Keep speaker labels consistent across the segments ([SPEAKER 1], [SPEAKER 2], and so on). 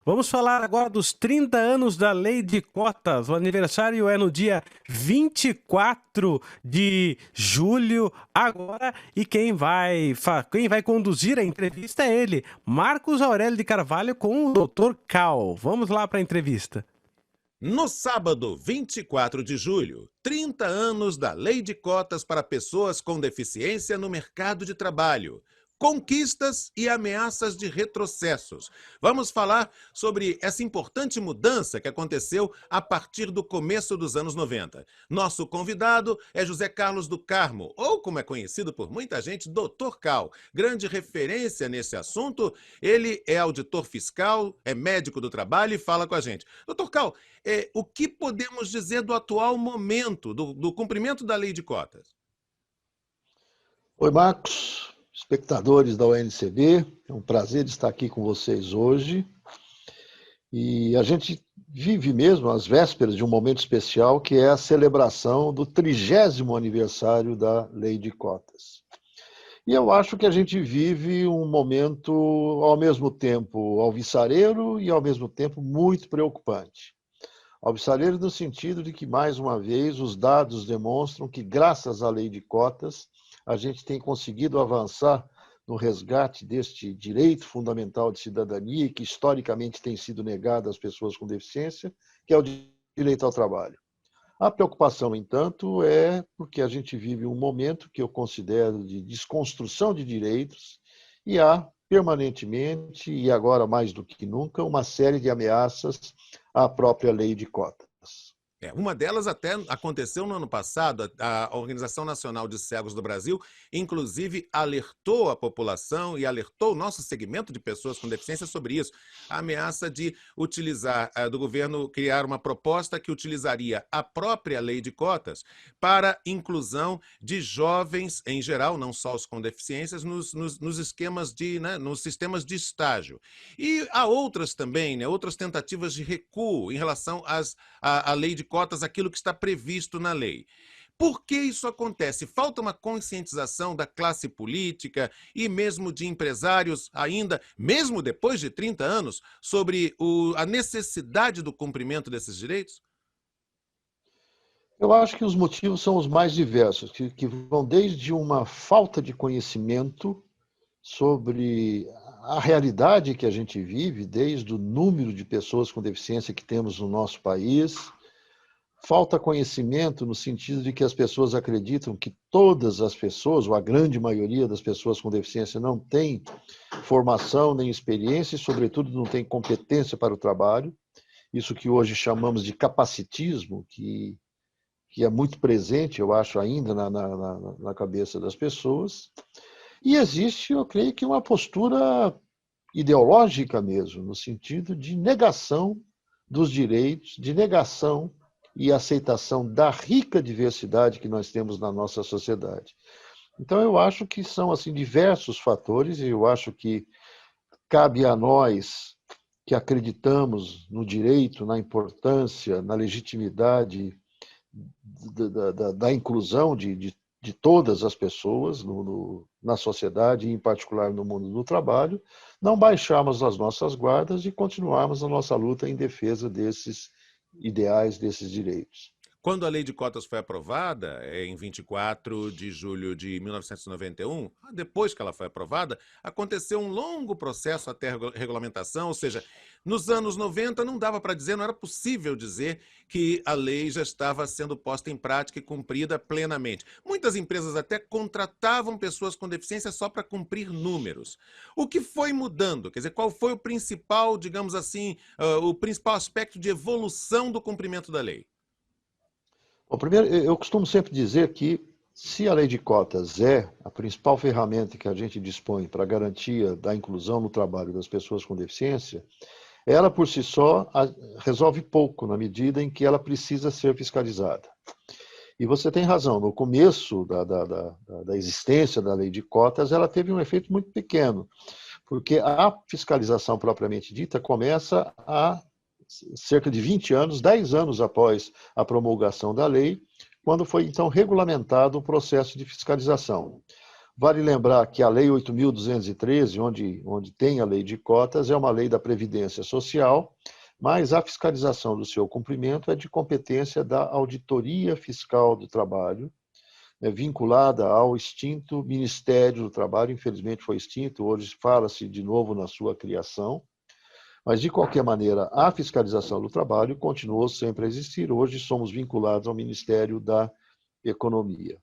[SPEAKER 1] Vamos falar agora dos 30 anos da Lei de Cotas. O aniversário é no dia 24 de julho agora e quem vai conduzir a entrevista é ele, Marcos Aurélio de Carvalho com o Dr. Cal. Vamos lá para a entrevista.
[SPEAKER 2] No sábado, 24 de julho, 30 anos da Lei de Cotas para pessoas com deficiência no mercado de trabalho. Conquistas e ameaças de retrocessos. Vamos falar sobre essa importante mudança que aconteceu a partir do começo dos anos 90. Nosso convidado é José Carlos do Carmo, ou como é conhecido por muita gente, Dr. Cal. Grande referência nesse assunto. Ele é auditor fiscal, é médico do trabalho e fala com a gente. Dr. Cal, o que podemos dizer do atual momento, do cumprimento da lei de cotas?
[SPEAKER 3] Oi, Marcos, espectadores da UNCB, é um prazer estar aqui com vocês hoje. E a gente vive mesmo às vésperas de um momento especial, que é a celebração do 30º aniversário da Lei de Cotas. E eu acho que a gente vive um momento, ao mesmo tempo, alvissareiro e, ao mesmo tempo, muito preocupante. Alvissareiro no sentido de que, mais uma vez, os dados demonstram que, graças à Lei de Cotas, a gente tem conseguido avançar no resgate deste direito fundamental de cidadania, que historicamente tem sido negado às pessoas com deficiência, que é o direito ao trabalho. A preocupação, entanto, é porque a gente vive um momento que eu considero de desconstrução de direitos e há permanentemente, e agora mais do que nunca, uma série de ameaças à própria lei de cotas.
[SPEAKER 2] Uma delas até aconteceu no ano passado. A Organização Nacional de Cegos do Brasil, inclusive, alertou a população e alertou o nosso segmento de pessoas com deficiência sobre isso. A ameaça de utilizar, do governo criar uma proposta que utilizaria a própria lei de cotas para inclusão de jovens em geral, não só os com deficiências, nos esquemas nos sistemas de estágio. E há outras também, outras tentativas de recuo em relação à lei de cotas, aquilo que está previsto na lei. Por que isso acontece? Falta uma conscientização da classe política e mesmo de empresários ainda, mesmo depois de 30 anos, sobre a necessidade do cumprimento desses direitos?
[SPEAKER 3] Eu acho que os motivos são os mais diversos, que vão desde uma falta de conhecimento sobre a realidade que a gente vive, desde o número de pessoas com deficiência que temos no nosso país. Falta conhecimento no sentido de que as pessoas acreditam que todas as pessoas, ou a grande maioria das pessoas com deficiência, não tem formação nem experiência e, sobretudo, não tem competência para o trabalho. Isso que hoje chamamos de capacitismo, que é muito presente, eu acho, ainda na cabeça das pessoas. E existe, eu creio que, uma postura ideológica mesmo, no sentido de negação dos direitos, de negação e aceitação da rica diversidade que nós temos na nossa sociedade. Então, eu acho que são assim diversos fatores, e eu acho que cabe a nós que acreditamos no direito, na importância, na legitimidade da inclusão de todas as pessoas na sociedade, e em particular no mundo do trabalho, não baixarmos as nossas guardas e continuarmos a nossa luta em defesa desses ideais, desses direitos.
[SPEAKER 2] Quando a lei de cotas foi aprovada, em 24 de julho de 1991, depois que ela foi aprovada, aconteceu um longo processo até a regulamentação, ou seja, nos anos 90 não dava para dizer, não era possível dizer que a lei já estava sendo posta em prática e cumprida plenamente. Muitas empresas até contratavam pessoas com deficiência só para cumprir números. O que foi mudando? Quer dizer, qual foi o principal, digamos assim, o principal aspecto de evolução do cumprimento da lei?
[SPEAKER 3] Bom, primeiro, eu costumo sempre dizer que, se a lei de cotas é a principal ferramenta que a gente dispõe para a garantia da inclusão no trabalho das pessoas com deficiência, ela por si só resolve pouco, na medida em que ela precisa ser fiscalizada. E você tem razão, no começo da existência da lei de cotas, ela teve um efeito muito pequeno, porque a fiscalização propriamente dita começa há cerca de 20 anos, 10 anos após a promulgação da lei, quando foi então regulamentado o processo de fiscalização. Vale lembrar que a Lei 8.213, onde tem a lei de cotas, é uma lei da Previdência Social, mas a fiscalização do seu cumprimento é de competência da Auditoria Fiscal do Trabalho, vinculada ao extinto Ministério do Trabalho, infelizmente foi extinto, hoje fala-se de novo na sua criação, mas, de qualquer maneira, a fiscalização do trabalho continuou sempre a existir, hoje somos vinculados ao Ministério da Economia.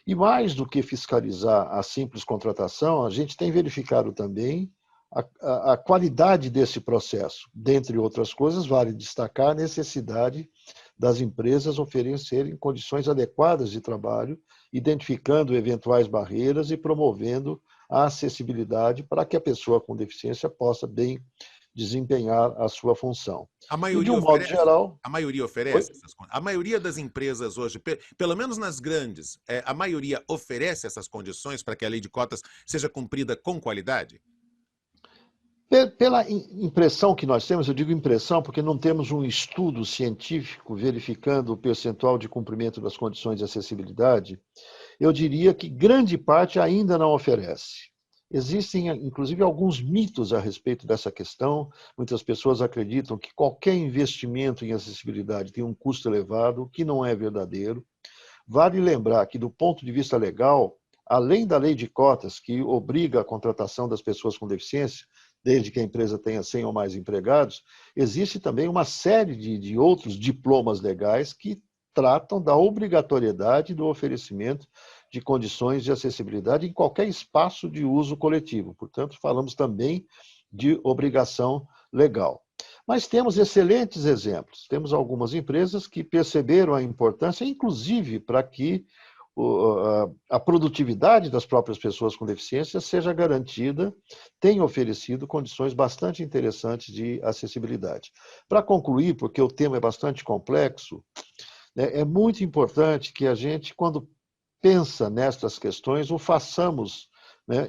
[SPEAKER 3] E mais do que fiscalizar a simples contratação, a gente tem verificado também a qualidade desse processo. Dentre outras coisas, vale destacar a necessidade das empresas oferecerem condições adequadas de trabalho, identificando eventuais barreiras e promovendo a acessibilidade para que a pessoa com deficiência possa bem desempenhar a sua função.
[SPEAKER 2] A
[SPEAKER 3] E, de
[SPEAKER 2] maioria
[SPEAKER 3] um modo
[SPEAKER 2] oferece?
[SPEAKER 3] geral...
[SPEAKER 2] A maioria oferece essas condições? A maioria das empresas hoje, pelo menos nas grandes, a maioria oferece essas condições para que a lei de cotas seja cumprida com qualidade?
[SPEAKER 3] Pela impressão que nós temos, eu digo impressão porque não temos um estudo científico verificando o percentual de cumprimento das condições de acessibilidade, eu diria que grande parte ainda não oferece. Existem, inclusive, alguns mitos a respeito dessa questão. Muitas pessoas acreditam que qualquer investimento em acessibilidade tem um custo elevado, o que não é verdadeiro. Vale lembrar que, do ponto de vista legal, além da lei de cotas, que obriga a contratação das pessoas com deficiência, desde que a empresa tenha 100 ou mais empregados, existe também uma série de outros diplomas legais que tratam da obrigatoriedade do oferecimento de condições de acessibilidade em qualquer espaço de uso coletivo. Portanto, falamos também de obrigação legal. Mas temos excelentes exemplos. Temos algumas empresas que perceberam a importância, inclusive para que a produtividade das próprias pessoas com deficiência seja garantida, tem oferecido condições bastante interessantes de acessibilidade. Para concluir, porque o tema é bastante complexo, né, é muito importante que a gente, quando pensa nestas questões, o façamos, né,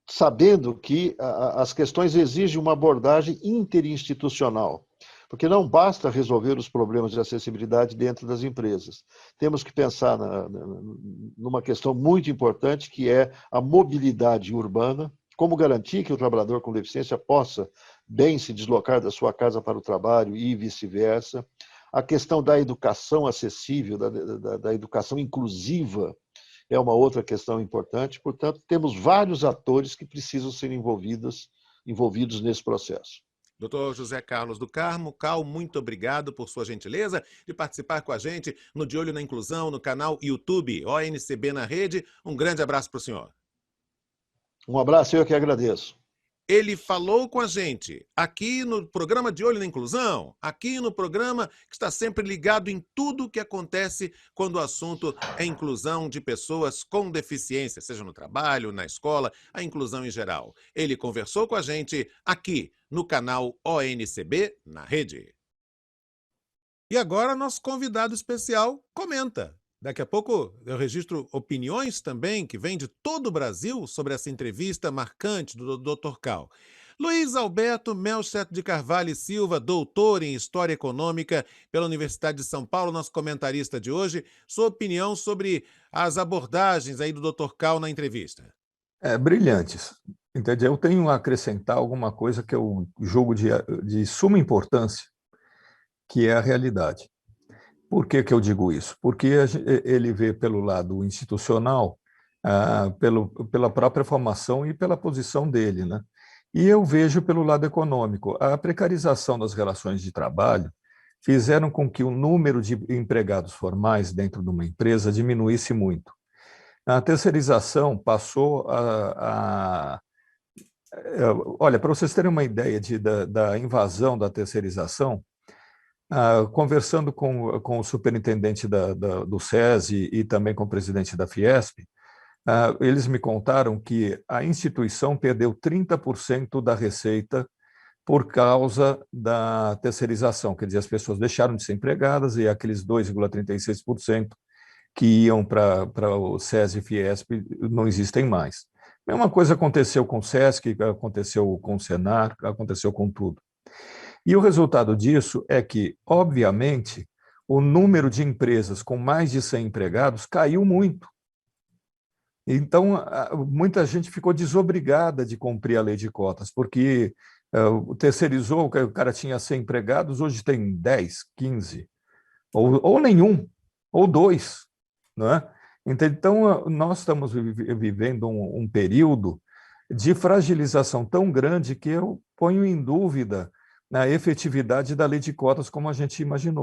[SPEAKER 3] sabendo que as questões exigem uma abordagem interinstitucional, porque não basta resolver os problemas de acessibilidade dentro das empresas. Temos que pensar numa questão muito importante, que é a mobilidade urbana, como garantir que o trabalhador com deficiência possa bem se deslocar da sua casa para o trabalho e vice-versa. A questão da educação acessível, da educação inclusiva, é uma outra questão importante. Portanto, temos vários atores que precisam ser envolvidos nesse processo.
[SPEAKER 2] Dr. José Carlos do Carmo, Cal, muito obrigado por sua gentileza de participar com a gente no De Olho na Inclusão, no canal YouTube ONCB na Rede. Um grande abraço para o senhor.
[SPEAKER 3] Um abraço, eu que agradeço.
[SPEAKER 2] Ele falou com a gente aqui no programa De Olho na Inclusão, aqui no programa que está sempre ligado em tudo o que acontece quando o assunto é inclusão de pessoas com deficiência, seja no trabalho, na escola, a inclusão em geral. Ele conversou com a gente aqui no canal ONCB na Rede. E agora nosso convidado especial comenta. Daqui a pouco eu registro opiniões também que vêm de todo o Brasil sobre essa entrevista marcante do Dr. Cal. Luiz Alberto Melchett de Carvalho e Silva, doutor em História Econômica pela Universidade de São Paulo, nosso comentarista de hoje, sua opinião sobre as abordagens aí do Dr. Cal na entrevista.
[SPEAKER 4] Brilhantes. Entende? Eu tenho a acrescentar alguma coisa que eu julgo de suma importância, que é a realidade. Por que eu digo isso? Porque ele vê pelo lado institucional, pela própria formação e pela posição dele, né? E eu vejo pelo lado econômico. A precarização das relações de trabalho fizeram com que o número de empregados formais dentro de uma empresa diminuísse muito. A terceirização passou olha, para vocês terem uma ideia da invasão da terceirização, conversando com o superintendente do SESI e também com o presidente da Fiesp, eles me contaram que a instituição perdeu 30% da receita por causa da terceirização, quer dizer, as pessoas deixaram de ser empregadas e aqueles 2,36% que iam para o SESI e Fiesp não existem mais. A mesma coisa aconteceu com o SESC, aconteceu com o Senar, aconteceu com tudo. E o resultado disso é que, obviamente, o número de empresas com mais de 100 empregados caiu muito. Então, muita gente ficou desobrigada de cumprir a lei de cotas, porque terceirizou, o cara tinha 100 empregados, hoje tem 10, 15, ou nenhum, ou 2, não é? Então, nós estamos vivendo um período de fragilização tão grande que eu ponho em dúvida a efetividade da lei de cotas como a gente imaginou.